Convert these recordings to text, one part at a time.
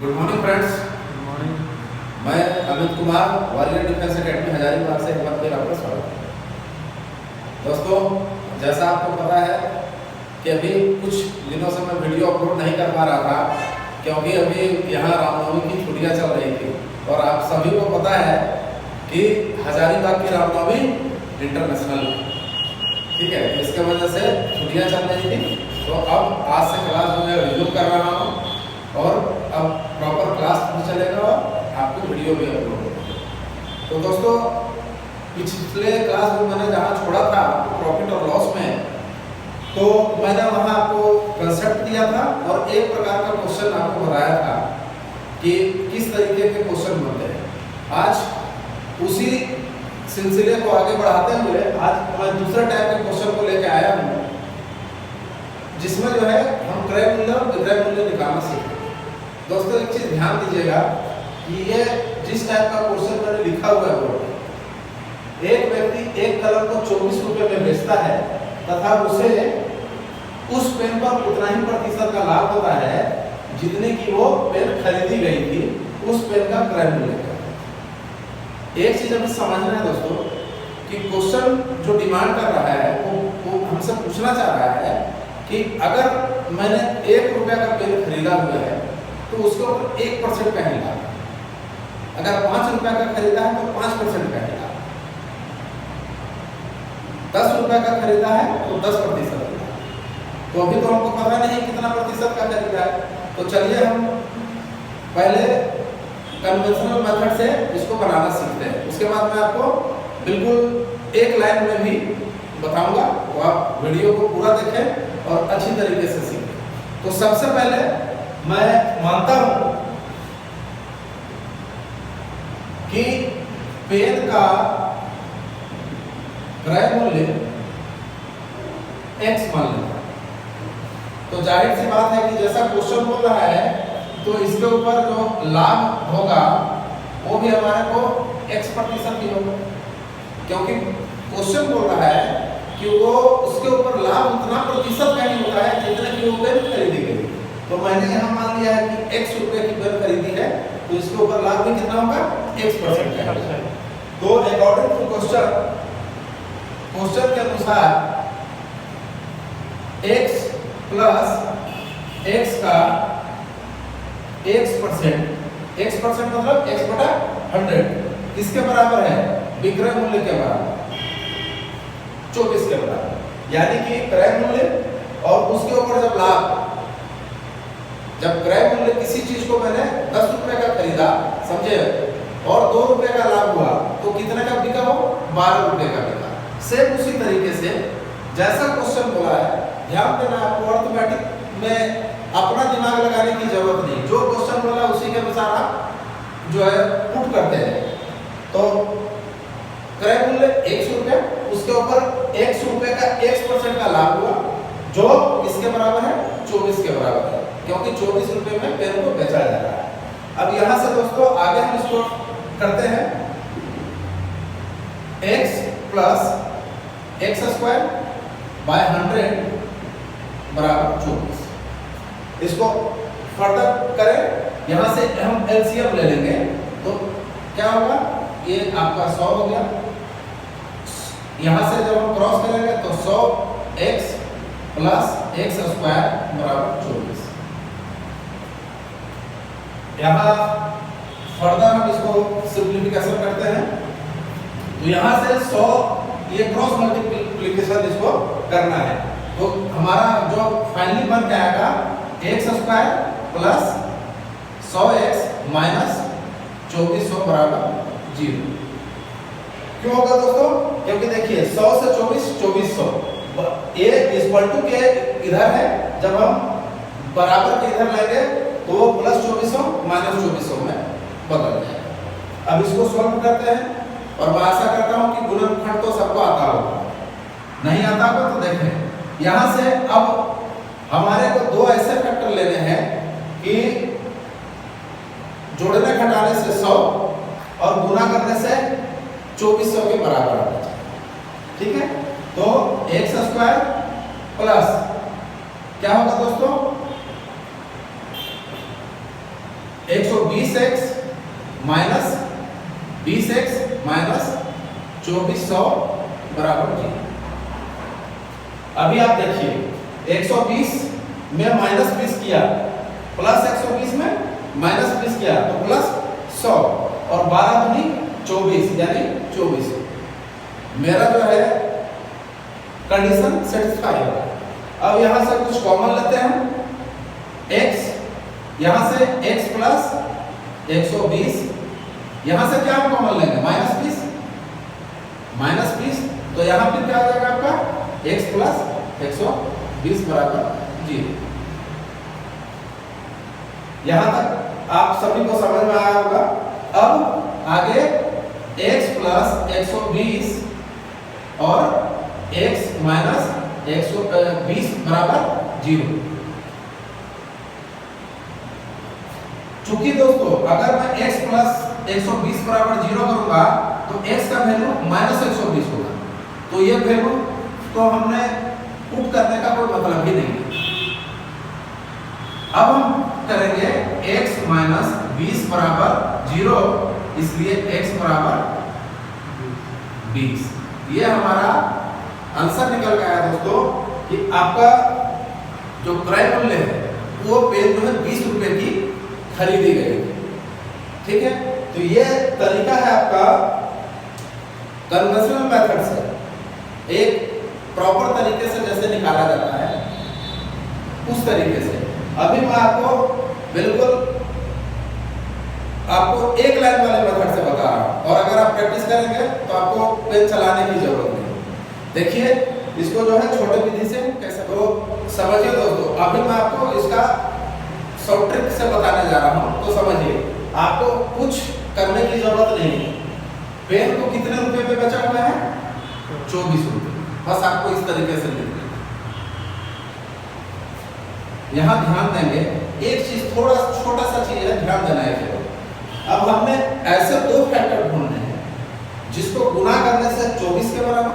Good morning friends. Good morning. मैं Amit Kumar, warrior defence academy Hazaribagh से एक बार फिर आपका स्वागत है। दोस्तों, जैसा आपको पता है कि अभी कुछ दिनों से मैं वीडियो अपलोड नहीं कर पा रहा था क्योंकि अभी यहाँ रामनवमी की छुट्टियाँ चल रही थी और आप सभी को पता है कि हजारीबाग की रामनवमी इंटरनेशनल, ठीक है, इसके वजह से छुट्टियाँ चल रही थी। तो अब आज से क्लास जो है रिज्यूम कर रहा हूँ और अब प्रॉपर क्लास भी चलेगा और आपको वीडियो भी अपलोड होगा। तो दोस्तों, पिछले क्लास में मैंने जहाँ छोड़ा था प्रॉफिट और लॉस में, तो मैंने वहाँ आपको कंसेप्ट दिया था और एक प्रकार का क्वेश्चन आपको बताया था कि किस तरीके के क्वेश्चन बनते हैं। आज उसी सिलसिले को आगे बढ़ाते हुए आज मैं दूसरे टाइप के क्वेश्चन को लेकर आया हूँ, जिसमें जो है हम क्रय मूल्य और विक्रय मूल्य निकालना सीखेंगे। दोस्तों, एक चीज ध्यान दीजिएगा कि ये जिस टाइप का क्वेश्चन मैंने लिखा हुआ है बोर्ड में, एक व्यक्ति एक कलम को 24 रुपए में बेचता है तथा उसे उस पेन पर उतना ही प्रतिशत का लाभ होता है जितने की वो पेन खरीदी गई थी, उस पेन का क्रय मूल्य क्या है। एक चीज हमें समझना है दोस्तों कि क्वेश्चन जो डिमांड कर रहा है वो हमसे पूछना चाह रहा है कि अगर मैंने 1 रुपया का पेन खरीदा हुआ है तो उसके ऊपर 1% का ही लाभ, अगर 5 रुपया का खरीदा है तो 5% का ही लाभ, 10 रुपया का खरीदा है तो 10% का लाभ। तो अभी तो हमको पता नहीं कितना प्रतिशत का खरीदा है, तो चलिए हम पहले कन्वेंशनल मेथड से इसको बनाना सीखते हैं। उसके बाद मैं आपको बिल्कुल एक लाइन में भी बताऊंगा, तो आप वीडियो को पूरा देखें और अच्छी तरीके से सीखें। तो सबसे पहले मैं मानता हूं कि पेन का क्रय मूल्य x मान लेता है। तो जाहिर सी बात है कि जैसा क्वेश्चन बोल रहा है तो इसके ऊपर जो लाभ होगा वो भी हमारे को x% ही होगा, क्योंकि क्वेश्चन बोल रहा है कि वो उसके ऊपर लाभ उतना प्रतिशत का ही होता है जितने की वो पेन खरीदी गई। तो मैंने यहाँ मान लिया है कि x रुपए की पेन खरीदी है तो इसके ऊपर लाभ भी कितना होगा, x% का। तो अकॉर्डिंग टू क्वेश्चन के अनुसार x प्लस x का x% मतलब x बटा 100 किसके बराबर है, विक्रय मूल्य के बराबर, 24 के बराबर। यानी कि क्रय मूल्य और उसके ऊपर जब लाभ, जब क्रय मूल्य किसी चीज को मैंने 10 रुपए का खरीदा समझे और 2 रुपए का लाभ हुआ तो कितने का बिका हो, 12 रुपए का बिका। सेम उसी तरीके से जैसा क्वेश्चन बोला है, ध्यान देना, आपको अर्थमेटिक में अपना दिमाग लगाने की जरूरत नहीं, जो क्वेश्चन बोला उसी के अनुसार आप जो है पुट करते हैं। तो क्रय मूल्य 100 रुपए, उसके ऊपर 100 रुपए का 1% का लाभ हुआ जो किसके बराबर है, 24 के बराबर है, क्योंकि 24 रुपए में पेन को बेचा जा रहा है। अब यहां से दोस्तों आगे हम इसको करते हैं, x plus x square by 100 बराबर 24। इसको फर्दर करें, यहां से हम एलसीएम ले लेंगे तो क्या होगा, ये आपका 100 हो गया। यहां से जब हम क्रॉस करेंगे तो 100x प्लस x स्क्वायर बराबर 24। यहाँ फर्दर हम इसको सिंप्लीफिकेशन करते हैं, तो यहाँ से 100 ये क्रॉस मल्टीप्लिकेशन इसको करना है, तो हमारा जो फाइनली बन के आएगा x square plus 100x minus 2400 बराबर 0। क्यों होगा दोस्तों, क्योंकि देखिए 100 से 24 2400, ये इक्वल टू के इधर है, जब हम बराबर के इधर लेंगे तो वो प्लस 2400 माइनस 2400 में बदल जाएगा। अब इसको सॉल्व करते हैं और मैं आशा करता हूं कि गुणनखंड तो सबको आता होगा, नहीं आता होगा तो देखें। यहां से अब हमारे को दो ऐसे फैक्टर लेने हैं कि जोड़ने घटाने से 100 और गुना करने से 2400 के बराबर आना चाहिए, ठीक है। तो x स्क्वायर प्लस क्या होगा दोस्तों, 120x माइनस 20x माइनस 2400 बराबर 0। अभी आप देखिए 120 में माइनस 20 किया प्लस 120 में माइनस 20 किया तो प्लस 100 और 12 दूनी 24 यानी 24। मेरा जो है कंडीशन सेटिस्फाई होगा। अब यहां से कुछ कॉमन लेते हैं x, यहां से x प्लस 120, यहां से क्या हम कॉमन लेंगे माइनस 20, तो यहां फिर क्या आ जाएगा आपका x प्लस 120 बराबर 0। यहां तक आप सभी को समझ में आया होगा। अब आगे x प्लस 120 और x माइनस 120 बराबर 0। चूंकि दोस्तों अगर मैं x प्लस 120 बराबर 0 करूंगा तो x का वैल्यू माइनस 120 होगा, तो ये वैल्यू तो हमने पुट करने का कोई मतलब ही नहीं है। अब हम करेंगे x माइनस 20 बराबर 0, इसलिए x बराबर 20। ये हमारा आंसर निकल गया है दोस्तों कि आपका जो क्रय मूल्य है वो पेन जो है 20 रुपए की खरीदी गई। ठीक है, तो ये तरीका है आपका कन्वेंशनल मेथड से, एक प्रॉपर तरीके से जैसे निकाला जाता है उस तरीके से। अभी मैं आपको बिल्कुल एक लाइन वाले मेथड से बता रहा हूं, और अगर आप प्रैक्टिस करेंगे तो आपको पेन चलाने की जरूरत नहीं। देखिए इसको जो है छोटे विधि से कैसे तो समझिए दोस्तों। अभी मैं आपको इसका शॉर्ट ट्रिक से बताने जा रहा हूं, तो समझिए आपको कुछ करने की जरूरत नहीं है। पेन को कितने रुपए पे बेचा हुआ है 24 रुपए, बस आपको इस तरीके से लिखना है। यहां ध्यान देंगे एक चीज, थोड़ा छोटा सा चीज है, ध्यान देना है। अब हमने ऐसे दो फैक्टर ढूंढने हैं जिसको गुना करने से 24 के बराबर,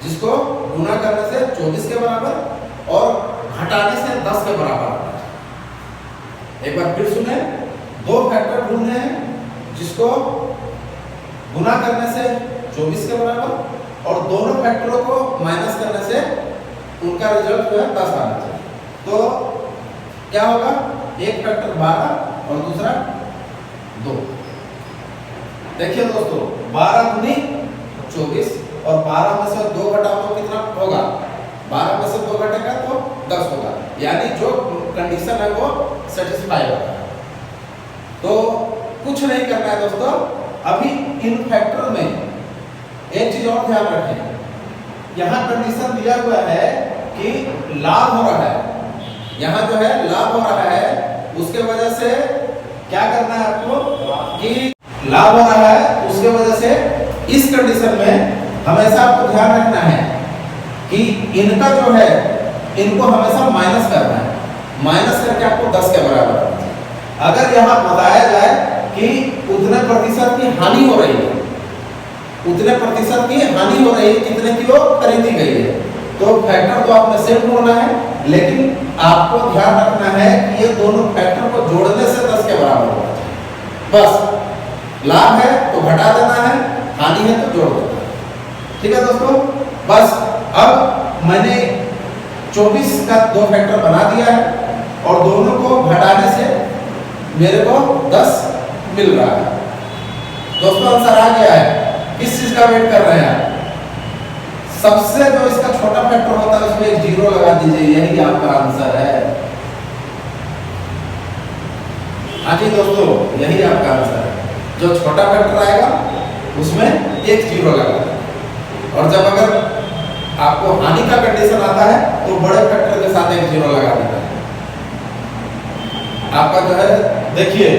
जिसको गुना करने से 24 के बराबर और घटाने से 10 के बराबर। एक बार फिर सुने, दो फैक्टर ढूंढने हैं जिसको गुना करने से 24 के बराबर और दोनों फैक्टरों को माइनस करने से उनका रिजल्ट जो है 10 आना चाहिए। तो क्या होगा, एक फैक्टर 12 और दूसरा 2। देखिए दोस्तों 12 दूनी 24 और 12 में से 2 घटाओ तो कितना होगा, 12 में से 2 घटेगा तो 10 होगा, यानी जो कंडीशन है वो सेटिस्फाई होगा। तो कुछ नहीं करना है दोस्तों। अभी इन फैक्टर में एक चीज और ध्यान रखें, यहां कंडीशन दिया हुआ है कि लाभ हो रहा है, यहां जो है लाभ हो रहा है, उसके वजह से क्या करना है आपको कि लाभ हो रहा है, उसके वजह से इस कंडीशन में हमेशा आपको ध्यान रखना है कि इनका जो है इनको हमेशा माइनस करना है, माइनस करके आपको 10 के बराबर। अगर यहाँ बताया जाए कि उतने प्रतिशत की हानि हो रही है, उतने प्रतिशत की हानि हो रही है कितने की वो खरीदी गई है, तो फैक्टर तो आपने सेम ढूंढना है, लेकिन आपको ध्यान रखना है कि ये दोनों फैक्टर को जोड़ने से 10 के बराबर होना चाहिए। बस लाभ है तो घटा देना है, हानि है तो जोड़ देना है। ठीक है दोस्तों, बस अब मैंने 24 का 2 फैक्टर बना दिया है और दोनों को घटाने से मेरे को 10 मिल रहा है। दोस्तों आंसर आ गया है, किस चीज का वेट कर रहे हैं आप? सबसे जो इसका छोटा फैक्टर होता है उसमें एक 0 लगा दीजिए, यही आपका आंसर है। हाँ जी दोस्तों, यही आपका आंसर है। जो छोटा फैक्टर आएगा उसमें एक 0 लगा, और जब अगर आपको हानि का कंडीशन आता है तो बड़े फैक्टर के साथ एक 0 लगा देना है। आपका जो है देखिए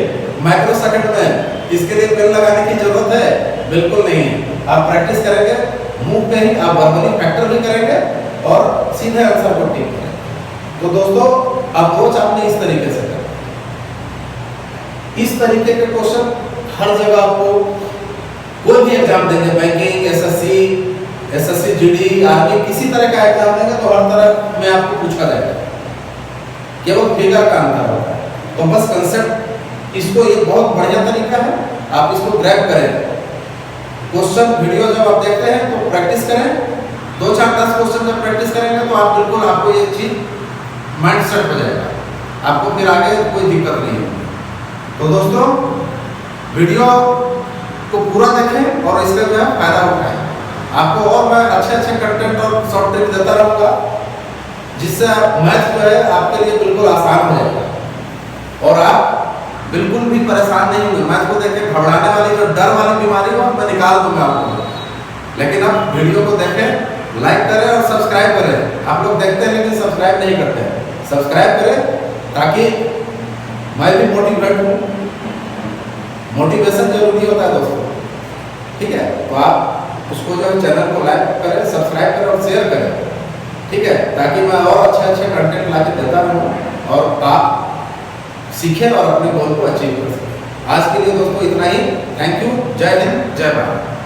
माइक्रो सेकंड में इसके लिए पेन लगाने की जरूरत है बिल्कुल नहीं है। आप प्रैक्टिस करेंगे मुंह पे ही आप वर्बली फैक्टर भी करेंगे और सीधे आंसर को टिक करेंगे। तो दोस्तों अप्रोच आपने इस तरीके से करना, इस तरीके के क्वेश्चन हर जगह आपको कोई भी एग्जाम देंगे, बैंकिंग, एसएससी जीडी, आर्मी, किसी तरह का एग्जाम देंगे तो हर तरह में आपको पूछा जाएगा, केवल फिगर का अंतर होता है। तो बस कंसेप्ट इसको ये बहुत बढ़िया तरीका है, आप इसको ग्रैब करें। क्वेश्चन वीडियो जब आप देखते हैं तो प्रैक्टिस करें, 2 4 10 क्वेश्चन जब प्रैक्टिस करेंगे तो आप बिल्कुल आपको ये चीज माइंड सेट हो जाएगा, आपको फिर आगे कोई दिक्कत नहीं होगी। तो दोस्तों वीडियो को पूरा देखें और इसका जो है फायदा उठाएं। आपको और मैं अच्छे कंटेंट और शॉर्ट ट्रिक देता रहूँगा, जिससे मैथ जो है आपके लिए बिल्कुल आसान हो जाएगा और आप बिल्कुल भी परेशान नहीं होंगे। मैथ को देख के घबराने वाली जो डर वाली बीमारी हो मैं निकाल दूंगा आपको। लेकिन आप वीडियो को देखें, लाइक करें और सब्सक्राइब करें। आप लोग देखते हैं लेकिन सब्सक्राइब नहीं करते हैं, सब्सक्राइब करें ताकि मैं भी मोटिवेट हूँ। मोटिवेशन जरूरी होता है दोस्तों, ठीक है। तो आप उसको जो है चैनल को लाइक करें, सब्सक्राइब करें और शेयर करें, ठीक है, ताकि मैं और अच्छे कंटेंट ला के देता रहूँ और आप सीखें और अपने गोल को अचीव कर सकें। आज के लिए दोस्तों इतना ही। Thank you. जय हिंद, जय भारत।